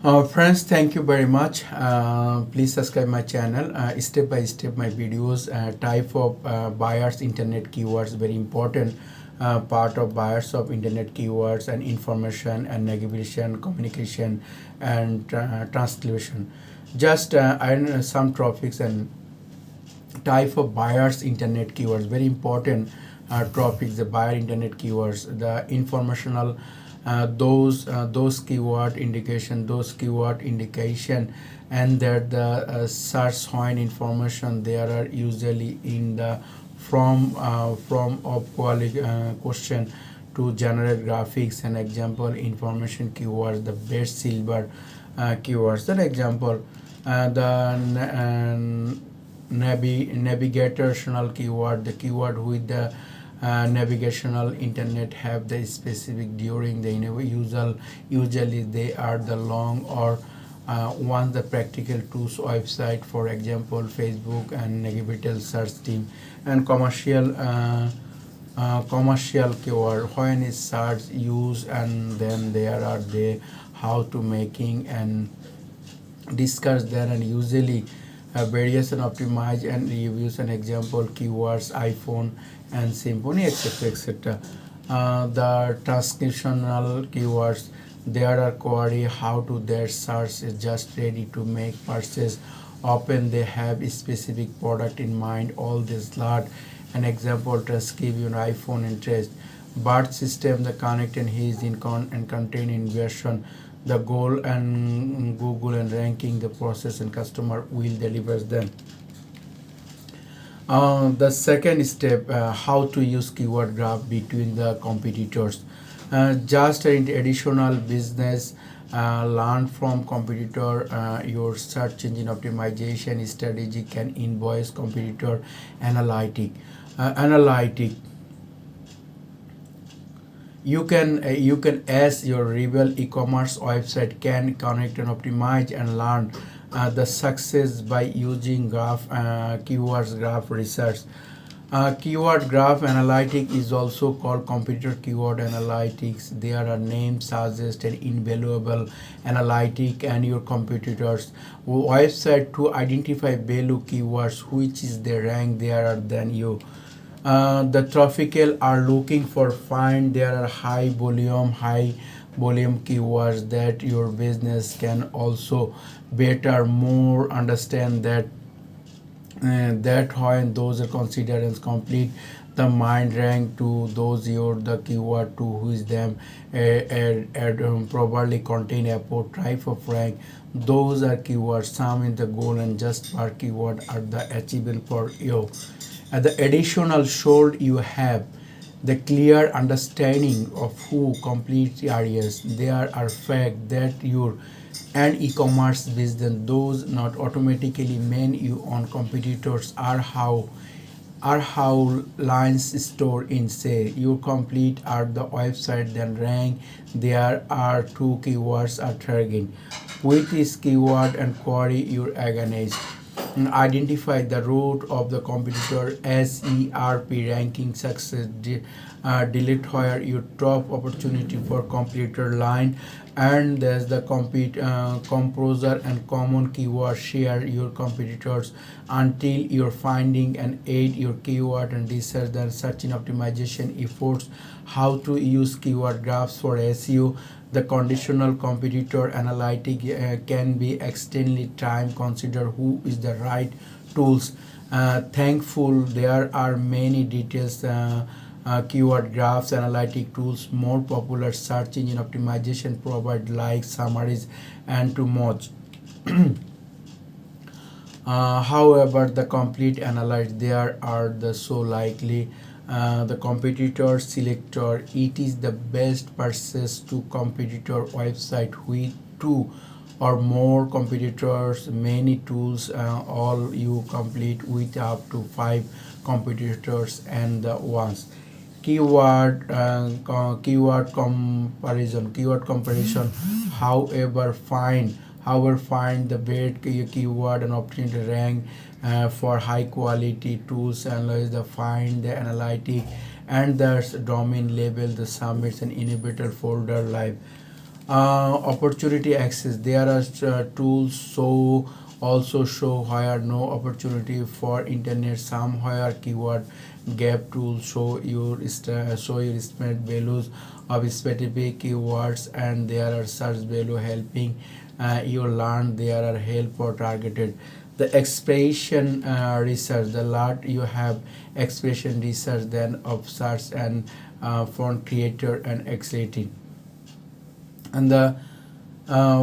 Friends, thank you very much. Please subscribe my channel. Step by step, my videos. Type of buyers internet keywords, very important part of buyers of internet keywords and information and navigation, communication, and translation. Just I some topics and type of buyers internet keywords, very important topics. The buyer internet keywords, the informational, those keyword indication, and that the search point information there are usually in the from of question to generate graphics and example information keywords, the best silver keywords. An example, the navigational keyword, the keyword with the navigational internet have the specific during the usually they are the long or once the practical tools website, for example Facebook and navigational search team. And commercial keyword, when is search use, and then there are the how to making and discuss there, and usually variation optimize and reviews. An example keywords iPhone and symphony, etc., etc. The transcriptional keywords, there are query how to their search is just ready to make purchase, often they have a specific product in mind, all this lot. An example transcribe your iPhone interest, BART system, the connect and his in and contain inversion, the goal and Google and ranking the process and customer will delivers them. The second step, how to use keyword graph between the competitors. Just an additional business, learn from competitor. Your search engine optimization strategy can invoice competitor analytic. You can as your rival e-commerce website can connect and optimize and learn the success by using keywords graph research. Keyword graph analytic is also called competitor keyword analytics. There are names suggest an invaluable analytic and your competitors website to identify value keywords which is the rank there than you. The traffical are looking for find there are high volume keywords that your business can also better more understand that when those are considered as complete the mind rank to those your the keyword to who them probably contain a type of rank. Those are keywords some in the goal and just per keyword are the achievable for you. The additional should you have the clear understanding of who complete areas there are fact that your and e-commerce business those not automatically mean you on competitors are how lines store in say you complete are the website then rank there are two keywords are targeting with this keyword and query your against. Identify the root of the competitor SERP ranking success delete where your top opportunity for competitor line, and there's the composer and common keyword share your competitors until you're finding and aid your keyword and research and search in optimization efforts. How to use keyword graphs for SEO. The conditional competitor analytic can be extremely time consider who is the right tools. Thankful there are many details keyword graphs analytic tools more popular search engine optimization provide like summaries and too much. However, the complete analyze there are the so likely the competitor selector. It is the best purchase to competitor website with two or more competitors. Many tools all you complete with up to five competitors and the ones. Keyword comparison. However find the best keyword and opportunity rank for high quality tools analyze the find the analytic and the domain label the summits and inhibitor folder live. Opportunity access, there are tools so also show where no opportunity for internet, some where keyword gap tools show your estimate values of specific keywords, and there are search value helping you learn, there are help for targeted. The expression research, the lot you have expression research then of search and font creator and accelerating. And the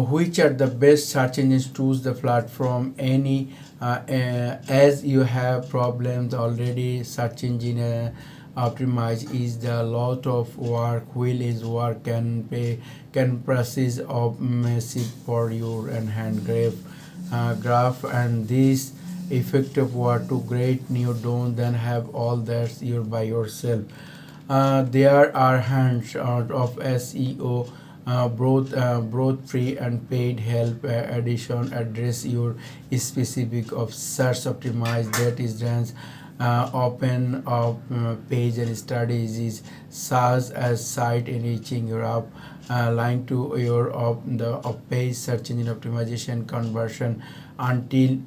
which are the best search engines tools the platform any as you have problems already, search engine optimize is the lot of work, will is work, can process of massive for your and hand graph, and this effective work to great new don't then have all that you by yourself. There are hands out of SEO, both free and paid help addition address your specific of search optimize, that is dance open up page and strategies such as site enriching your app, line to your the page search engine optimization conversion until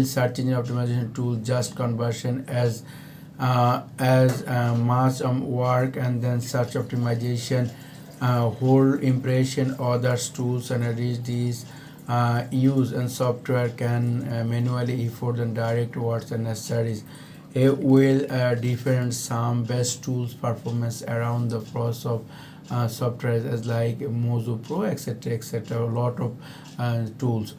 search engine optimization tool just conversion as much work, and then search optimization whole impression others tools and these use and software can manually effort and direct words and necessaries. It will different some best tools performance around the process of software as like Mozo Pro, etc., etc. A lot of tools.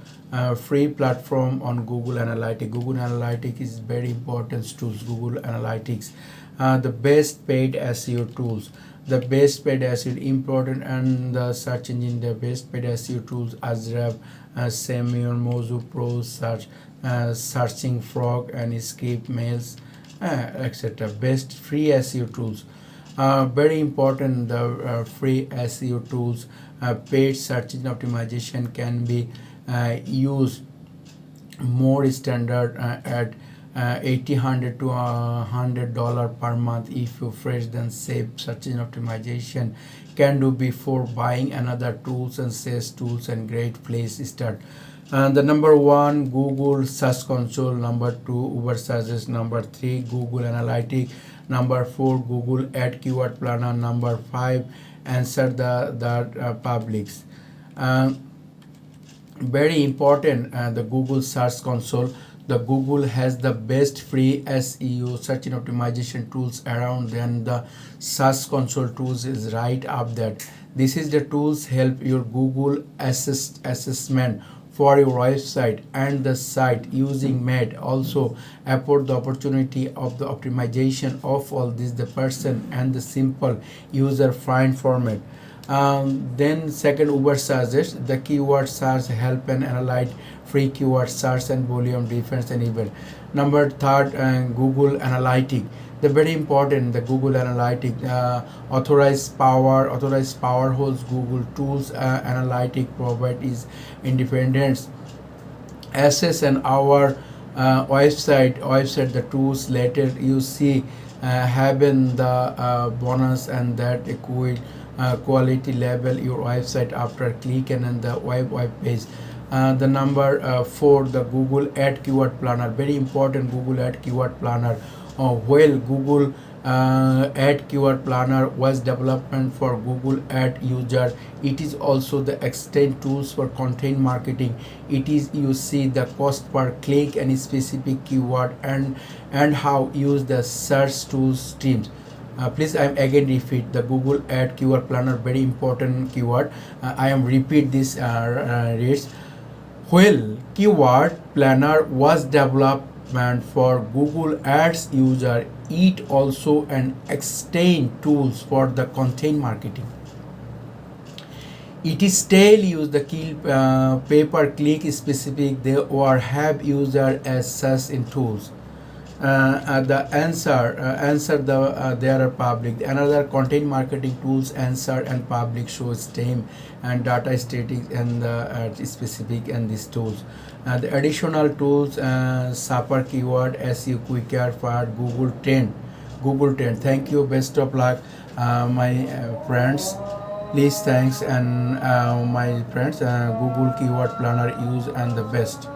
Free platform on Google Analytics. Google Analytics is very important tools. Google Analytics, the best paid SEO tools. The best paid SEO important, and the search engine the best paid SEO tools Ahrefs, Semion, Mozo Pro, searching frog and skip mails, etc. Best free SEO tools. Very important the free SEO tools. Paid search engine optimization can be used more standard at 80 100 to $100 per month if you fresh then save search engine optimization can do before buying another tools and sales tools, and great place start. The number one Google Search Console, number two Uber Searches, number three Google Analytics, number four Google Ad Keyword Planner, number five Answer the Publics. Very important the Google Search Console. The Google has the best free SEO search engine optimization tools around, then the Search Console tools is right up there. This is the tools help your Google assessment for your website and the site using MED, also afford the opportunity of the optimization of all this the person and the simple user friend format. Then second Uber searches, the keyword search help and analyze free keyword search and volume difference and event. Number third Google Analytics, the very important the Google Analytics authorized power holds Google tools analytic provide is independence access and our website the tools later you see having the bonus and that quality level your website after click and the web page. The number four the Google Ad Keyword Planner, very important Google Ad Keyword Planner. Well, Google Ad Keyword Planner was development for Google Ad user. It is also the extend tools for content marketing. It is you see the cost per click and specific keyword and how use the search tools streams. Please I am again repeat the Google Ad Keyword Planner, very important keyword. I am repeat this reads. Well, Keyword Planner was development for Google Ads user. It also an extend tools for the content marketing. It is still use the key pay per click specific they or have user as such in tools. The answer the there are public another content marketing tools answer and public shows stem and data static and the specific and these tools. The additional tools super keyword SEO quicker for Google 10. Thank you, best of luck my friends. Please thanks and my friends, Google Keyword Planner use and the best.